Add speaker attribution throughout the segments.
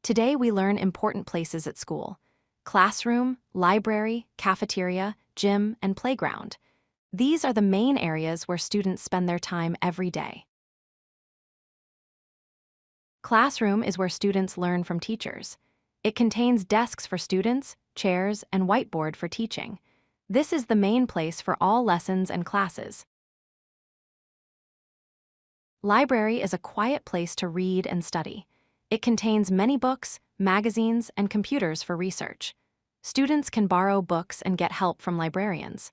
Speaker 1: Today we learn important places at school: classroom, library, cafeteria, gym, and playground. These are the main areas where students spend their time every day. Classroom is where students learn from teachers. It contains desks for students, chairs, and whiteboard for teaching. This is the main place for all lessons and classes. Library is a quiet place to read and study. It contains many books, magazines, and computers for research. Students can borrow books and get help from librarians.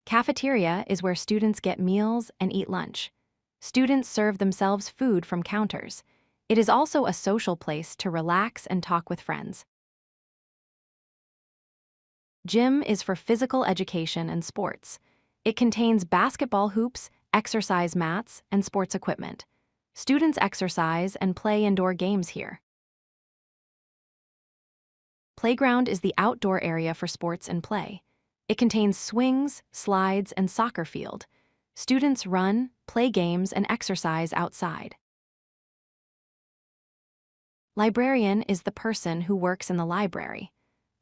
Speaker 1: Cafeteria is where students get meals and eat lunch. Students serve themselves food from counters. It is also a social place to relax and talk with friends. Gym is for physical education and sports. It contains basketball hoops, exercise mats, and sports equipment. Students exercise and play indoor games here. Playground is the outdoor area for sports and play. It contains swings, slides, and soccer field. Students run, play games, and exercise outside. Librarian is the person who works in the library.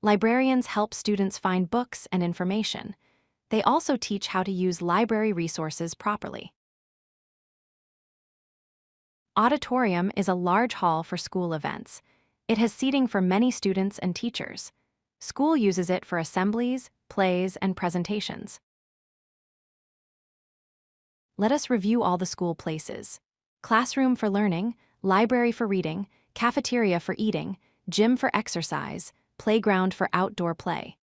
Speaker 1: Librarians help students find books and information. They also teach how to use library resources properly. Auditorium is a large hall for school events. It has seating for many students and teachers. School uses it for assemblies, plays, and presentations. Let us review all the school places: classroom for learning, library for reading, cafeteria for eating, gym for exercise, playground for outdoor play.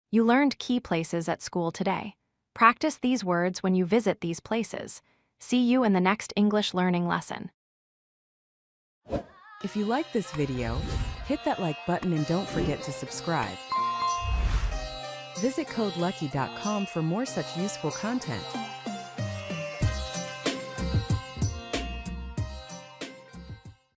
Speaker 1: You learned key places at school today. Practice these words when you visit these places. See you in the next English learning lesson.
Speaker 2: If you like this video, hit that like button and don't forget to subscribe. Visit codelucky.com for more such useful content.